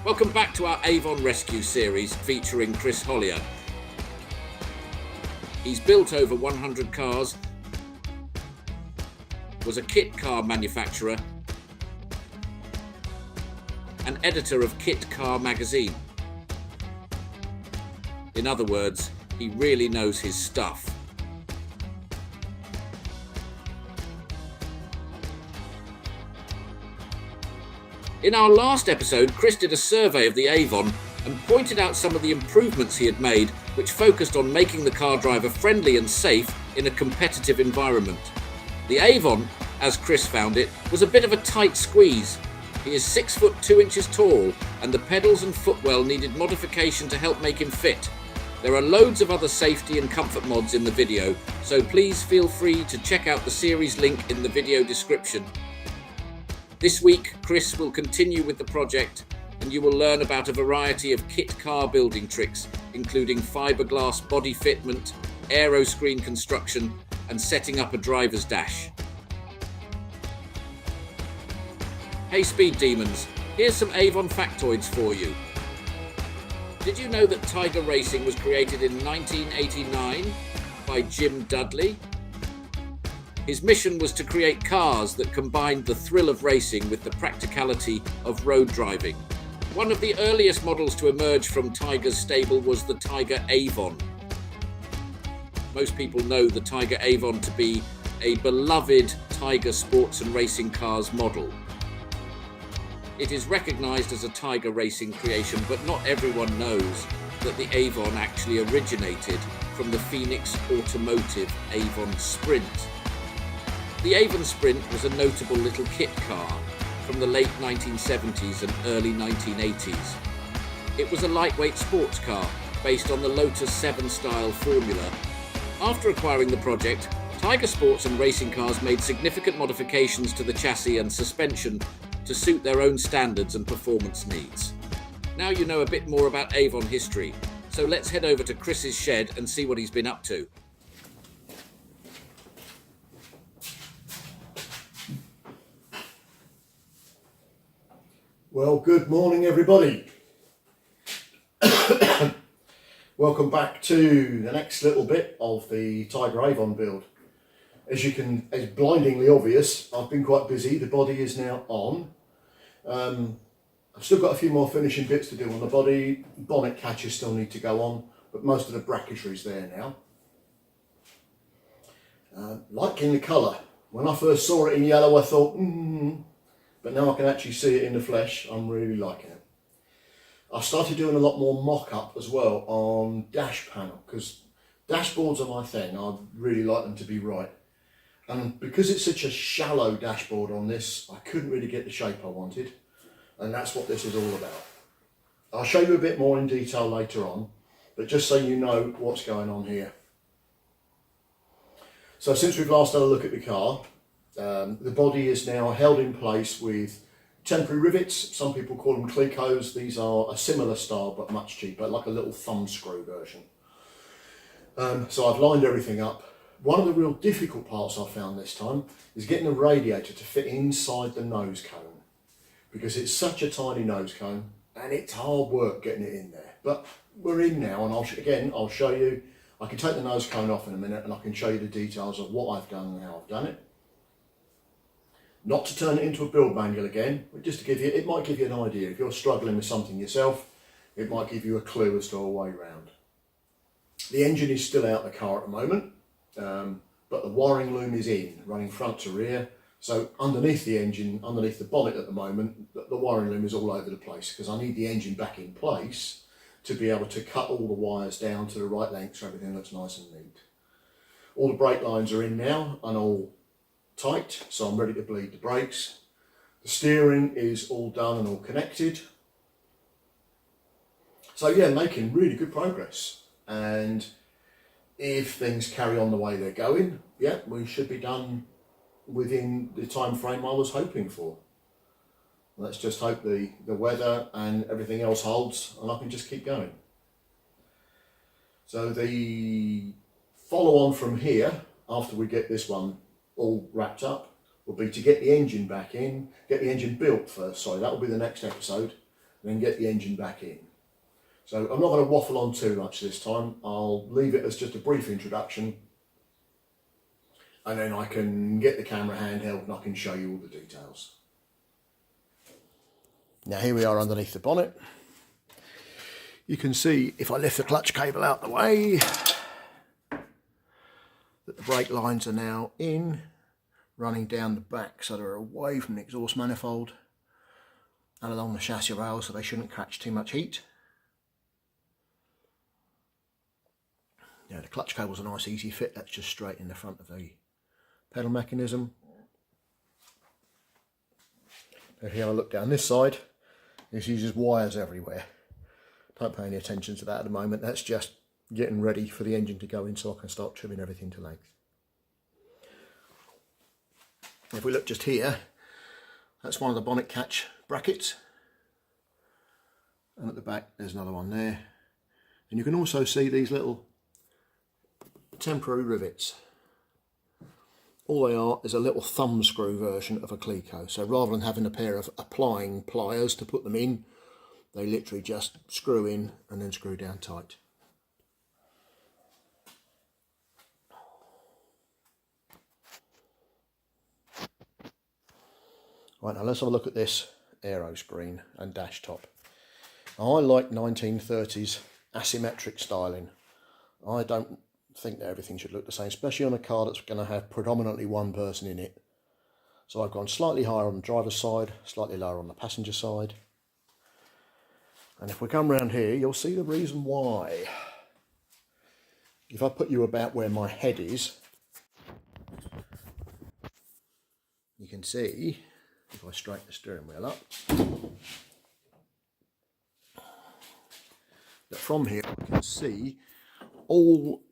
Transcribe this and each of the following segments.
Welcome back to our Avon Rescue series featuring Chris Hollier. He's built over 100 cars, was a kit car manufacturer, and editor of Kit Car magazine. In other words, he really knows his stuff. In our last episode, Chris did a survey of the Avon and pointed out some of the improvements he had made, which focused on making the car driver friendly and safe in a competitive environment. The Avon, as Chris found it, was a bit of a tight squeeze. He is 6 foot 2 inches tall, and the pedals and footwell needed modification to help make him fit. There are loads of other safety and comfort mods in the video, so please feel free to check out the series link in the video description. This week, Chris will continue with the project, and you will learn about a variety of kit car building tricks, including fiberglass body fitment, aero screen construction, and setting up a driver's dash. Hey Speed Demons, here's some Avon factoids for you. Did you know that Tiger Racing was created in 1989 by Jim Dudley? His mission was to create cars that combined the thrill of racing with the practicality of road driving. One of the earliest models to emerge from Tiger's stable was the Tiger Avon. Most people know the Tiger Avon to be a beloved Tiger sports and racing cars model. It is recognised as a Tiger Racing creation, but not everyone knows that the Avon actually originated from the Phoenix Automotive Avon Sprint. The Avon Sprint was a notable little kit car from the late 1970s and early 1980s. It was a lightweight sports car based on the Lotus 7 style formula. After acquiring the project, Tiger Sports and Racing Cars made significant modifications to the chassis and suspension to suit their own standards and performance needs. Now you know a bit more about Avon history, so let's head over to Chris's shed and see what he's been up to. Well, good morning everybody. Welcome back to the next little bit of the Tiger Avon build. As blindingly obvious, I've been quite busy. The body is now on. I've still got a few more finishing bits to do on the body. Bonnet catchers still need to go on, but most of the bracketry is there now. Liking the colour. When I first saw it in yellow, I thought, but now I can actually see it in the flesh. I'm really liking it. I started doing a lot more mock-up as well on dash panel, because dashboards are my thing. I really like them to be right. And because it's such a shallow dashboard on this, I couldn't really get the shape I wanted. And that's what this is all about. I'll show you a bit more in detail later on, but just so you know what's going on here. So since we've last had a look at the car, the body is now held in place with temporary rivets. Some people call them clicos. These are a similar style but much cheaper, like a little thumb screw version. So I've lined everything up. One of the real difficult parts I found this time is getting the radiator to fit inside the nose cone, because it's such a tiny nose cone and it's hard work getting it in there. But we're in now, and I'll show you. I can take the nose cone off in a minute and I can show you the details of what I've done and how I've done it. Not to turn it into a build manual again, but just to give you, it might give you an idea. If you're struggling with something yourself, it might give you a clue as to a way round. The engine is still out the car at the moment, but the wiring loom is in, running front to rear. So underneath the engine, underneath the bonnet at the moment, the wiring loom is all over the place, because I need the engine back in place to be able to cut all the wires down to the right length so everything looks nice and neat. All the brake lines are in now and all tight, so I'm ready to bleed the brakes. The steering is all done and all connected. So yeah, making really good progress. And if things carry on the way they're going, yeah, we should be done within the time frame I was hoping for. Let's just hope the weather and everything else holds and I can just keep going. So the follow on from here, after we get this one all wrapped up, will be to get the engine back in, get the engine built first, sorry, that will be the next episode, and then get the engine back in. So I'm not going to waffle on too much this time. I'll leave it as just a brief introduction, and then I can get the camera handheld and I can show you all the details. Now here we are underneath the bonnet. You can see, if I lift the clutch cable out the way, that the brake lines are now in, running down the back so they're away from the exhaust manifold and along the chassis rail so they shouldn't catch too much heat. Now the clutch cable's a nice easy fit, that's just straight in the front of the pedal mechanism. If you have a look down this side, you see there's wires everywhere. Don't pay any attention to that at the moment, that's just getting ready for the engine to go in so I can start trimming everything to length. If we look just here, that's one of the bonnet catch brackets, and at the back there's another one there, and you can also see these little temporary rivets. All they are is a little thumb screw version of a Cleco, so rather than having a pair of applying pliers to put them in, they literally just screw in and then screw down tight. Right, now let's have a look at this aero screen and dash top. I like 1930s asymmetric styling. I don't think that everything should look the same, especially on a car that's going to have predominantly one person in it. So I've gone slightly higher on the driver's side, slightly lower on the passenger side. And if we come round here, you'll see the reason why. If I put you about where my head is, you can see, if I straighten the steering wheel up, that from here we can see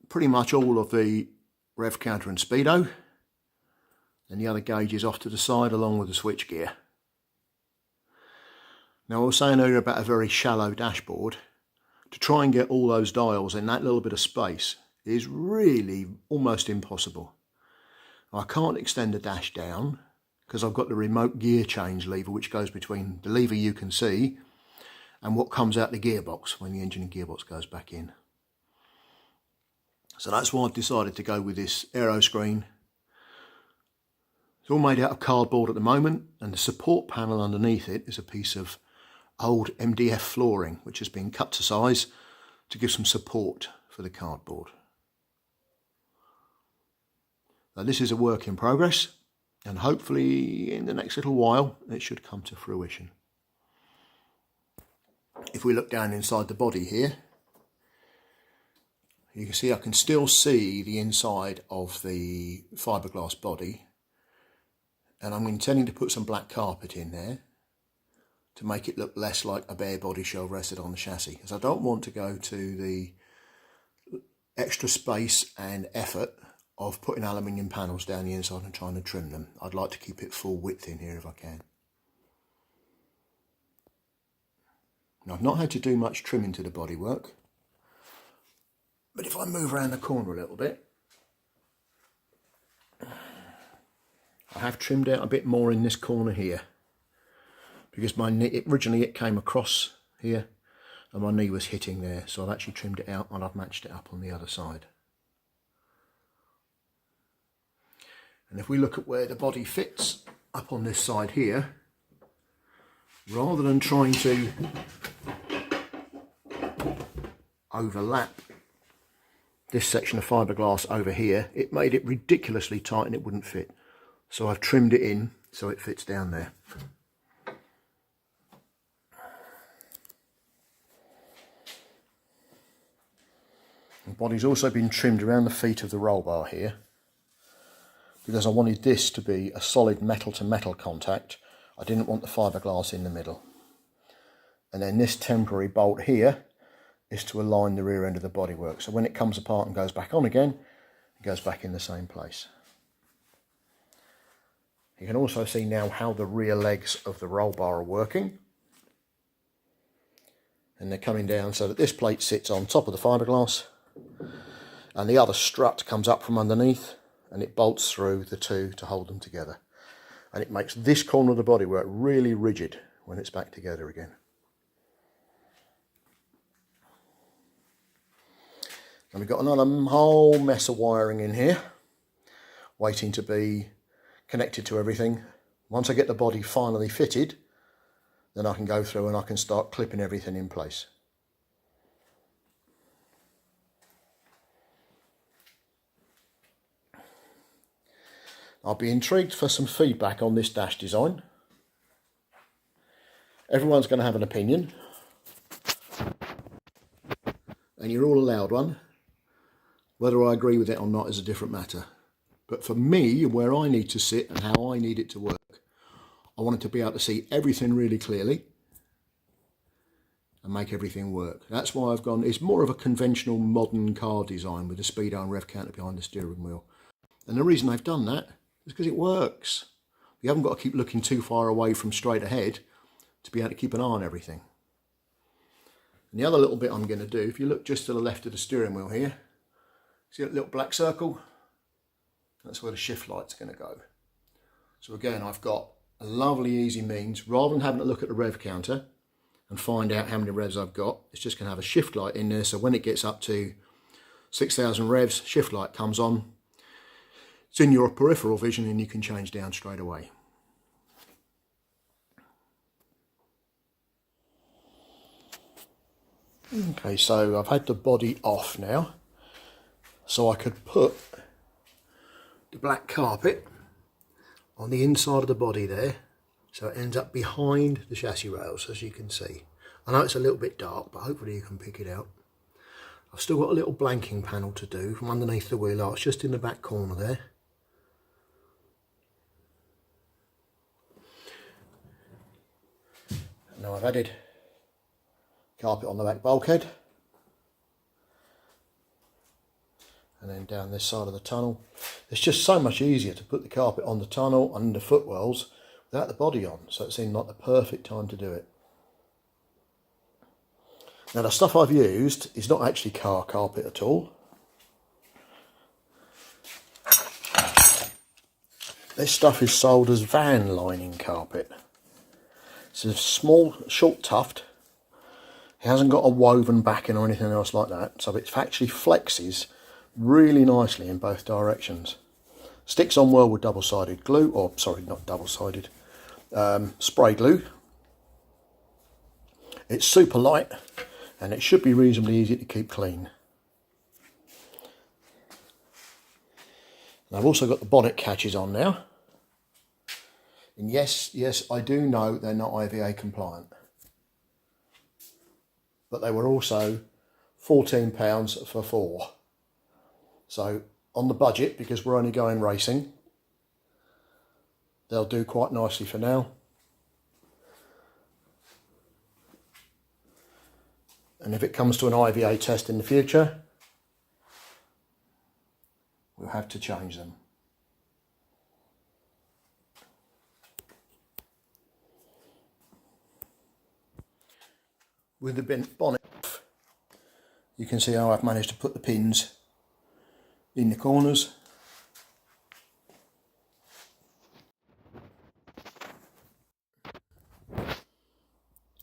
pretty much all of the rev counter and speedo, and the other gauges off to the side along with the switch gear. Now I was saying earlier about a very shallow dashboard. To try and get all those dials in that little bit of space is really almost impossible. I can't extend the dash down because I've got the remote gear change lever which goes between the lever you can see and what comes out the gearbox when the engine and gearbox goes back in. So that's why I've decided to go with this aero screen. It's all made out of cardboard at the moment, and the support panel underneath it is a piece of old MDF flooring which has been cut to size to give some support for the cardboard. Now this is a work in progress, and hopefully in the next little while it should come to fruition. If we look down inside the body here, you can see I can still see the inside of the fiberglass body, and I'm intending to put some black carpet in there to make it look less like a bare body shell rested on the chassis, because I don't want to go to the extra space and effort of putting aluminium panels down the inside and trying to trim them. I'd like to keep it full width in here if I can. Now, I've not had to do much trimming to the bodywork, but if I move around the corner a little bit, I have trimmed out a bit more in this corner here, because my knee, originally it came across here and my knee was hitting there, so I've actually trimmed it out and I've matched it up on the other side. And if we look at where the body fits up on this side here, rather than trying to overlap this section of fiberglass over here, it made it ridiculously tight and it wouldn't fit. So I've trimmed it in so it fits down there. The body's also been trimmed around the feet of the roll bar here, because I wanted this to be a solid metal to metal contact. I didn't want the fiberglass in the middle. And then this temporary bolt here is to align the rear end of the bodywork, so when it comes apart and goes back on again, it goes back in the same place. You can also see now how the rear legs of the roll bar are working, and they're coming down so that this plate sits on top of the fiberglass and the other strut comes up from underneath, and it bolts through the two to hold them together, and it makes this corner of the bodywork really rigid when it's back together again. And we've got another whole mess of wiring in here, waiting to be connected to everything. Once I get the body finally fitted, then I can go through and I can start clipping everything in place. I'll be intrigued for some feedback on this dash design. Everyone's going to have an opinion, and you're all allowed one. Whether I agree with it or not is a different matter. But for me, where I need to sit and how I need it to work, I want it to be able to see everything really clearly and make everything work. That's why I've gone, it's more of a conventional modern car design with the speedo and rev counter behind the steering wheel. And the reason I've done that is because it works. You haven't got to keep looking too far away from straight ahead to be able to keep an eye on everything. And the other little bit I'm going to do, if you look just to the left of the steering wheel here, see that little black circle? That's where the shift light's going to go. So again, I've got a lovely easy means, rather than having to look at the rev counter and find out how many revs I've got, it's just going to have a shift light in there, so when it gets up to 6,000 revs, shift light comes on. It's in your peripheral vision and you can change down straight away. Okay, so I've had the body off now, so I could put the black carpet on the inside of the body there, so it ends up behind the chassis rails, as you can see. I know it's a little bit dark, but hopefully you can pick it out. I've still got a little blanking panel to do from underneath the wheel arch, just in the back corner there. Now I've added carpet on the back bulkhead, and then down this side of the tunnel. It's just so much easier to put the carpet on the tunnel and the footwells without the body on, so it seemed like the perfect time to do it. Now the stuff I've used is not actually car carpet at all. This stuff is sold as van lining carpet. It's a small, short tuft. It hasn't got a woven backing or anything else like that, so it actually flexes really nicely in both directions. Sticks on well with double-sided glue, or sorry, not double-sided, spray glue. It's super light and it should be reasonably easy to keep clean. And I've also got the bonnet catches on now. And yes, I do know they're not IVA compliant. But they were also £14 for 4. So on the budget, because we're only going racing, they'll do quite nicely for now. And if it comes to an IVA test in the future, we'll have to change them. With the bonnet off, you can see how I've managed to put the pins in the corners.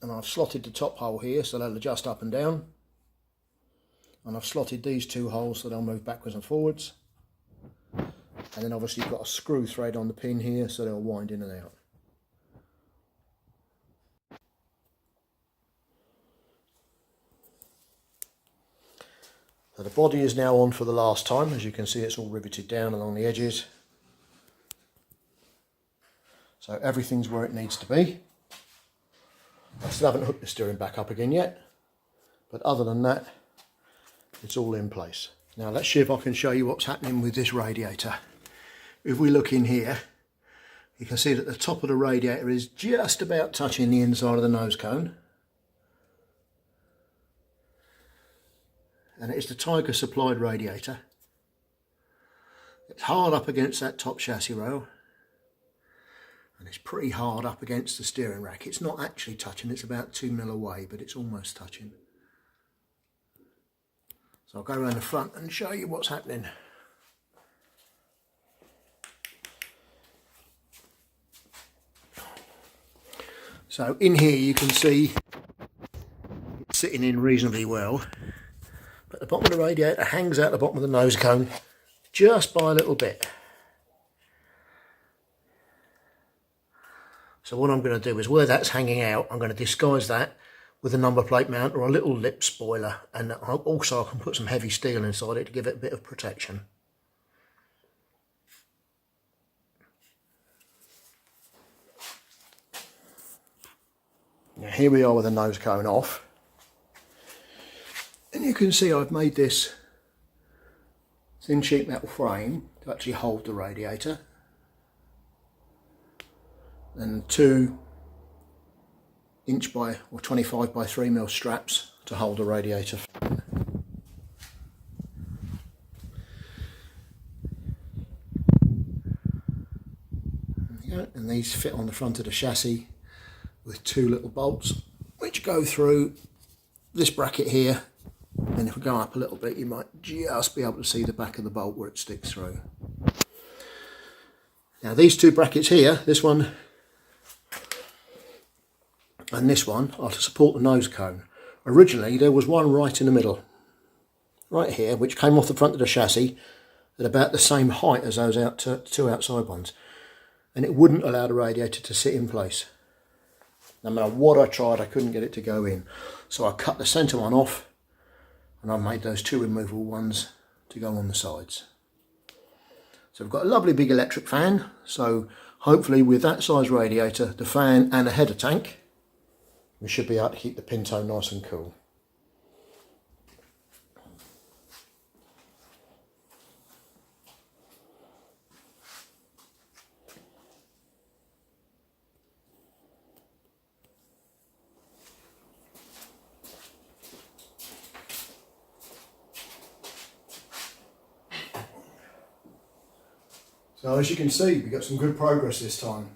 And I've slotted the top hole here so they'll adjust up and down. And I've slotted these two holes so they'll move backwards and forwards. And then obviously you've got a screw thread on the pin here so they'll wind in and out. So the body is now on for the last time. As you can see, it's all riveted down along the edges. So everything's where it needs to be. I still haven't hooked the steering back up again yet, but other than that, it's all in place. Now let's see if I can show you what's happening with this radiator. If we look in here, you can see that the top of the radiator is just about touching the inside of the nose cone. And it's the Tiger supplied radiator. It's hard up against that top chassis rail. And it's pretty hard up against the steering rack. It's not actually touching, it's about 2 mil away, but it's almost touching. So I'll go around the front and show you what's happening. So in here you can see it's sitting in reasonably well, but the bottom of the radiator hangs out the bottom of the nose cone just by a little bit. So what I'm going to do is, where that's hanging out, I'm going to disguise that with a number plate mount or a little lip spoiler, and also I can put some heavy steel inside it to give it a bit of protection. Now here we are with the nose cone off, and you can see I've made this thin sheet metal frame to actually hold the radiator, and 2 inch by or 25 by 3mm straps to hold the radiator. And these fit on the front of the chassis with 2 little bolts which go through this bracket here, and if we go up a little bit you might just be able to see the back of the bolt where it sticks through. Now these 2 brackets here, this one and this one, are to support the nose cone. Originally there was one right in the middle, right here, which came off the front of the chassis at about the same height as those 2 outside ones, and it wouldn't allow the radiator to sit in place. No matter what I tried, I couldn't get it to go in. So I cut the centre one off, and I made those 2 removable ones to go on the sides. So we've got a lovely big electric fan, so hopefully with that size radiator, the fan and a header tank, we should be able to keep the Pinto nice and cool. So as you can see, we got some good progress this time.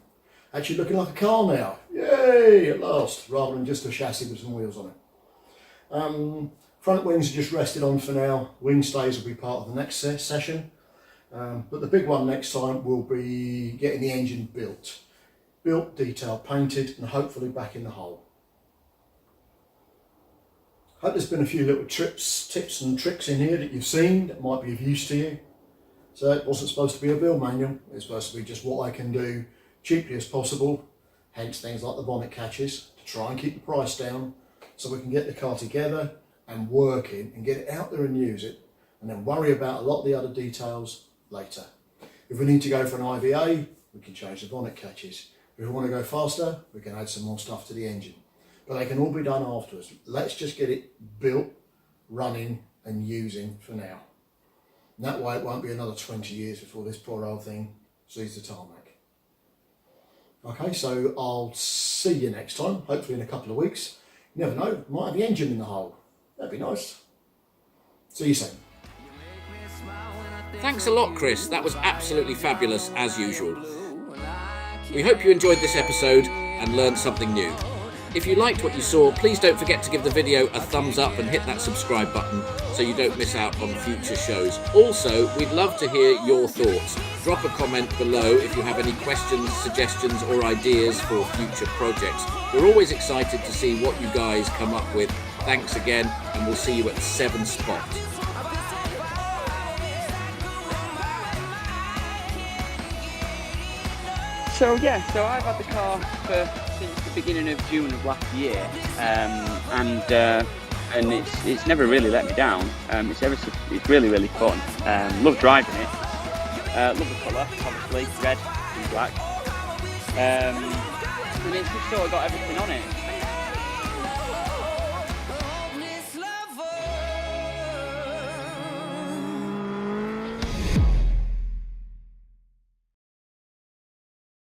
Actually looking like a car now. Yay, at last, rather than just a chassis with some wheels on it. Front wings are just rested on for now. Wing stays will be part of the next session. But the big one next time will be getting the engine built. Built, detailed, painted, and hopefully back in the hole. Hope there's been a few little tips and tricks in here that you've seen that might be of use to you. So it wasn't supposed to be a build manual, it's supposed to be just what I can do cheaply as possible, hence things like the bonnet catches, to try and keep the price down so we can get the car together and working and get it out there and use it, and then worry about a lot of the other details later. If we need to go for an IVA, we can change the bonnet catches. If we want to go faster, we can add some more stuff to the engine. But they can all be done afterwards. Let's just get it built, running and using for now. And that way it won't be another 20 years before this poor old thing sees the tarmac. Okay, so I'll see you next time, hopefully in a couple of weeks. You never know, might have the engine in the hole. That'd be nice. See you soon. Thanks a lot, Chris. That was absolutely fabulous as usual. We hope you enjoyed this episode and learned something new. If you liked what you saw, please don't forget to give the video a thumbs up and hit that subscribe button so you don't miss out on future shows. Also, we'd love to hear your thoughts. Drop a comment below if you have any questions, suggestions or ideas for future projects. We're always excited to see what you guys come up with. Thanks again, and we'll see you at 7 Spot. So I've had the car since the beginning of June of last year, and it's never really let me down. It's really fun. Love driving it. Love the colour, obviously red and black. And it's just sort of got everything on it.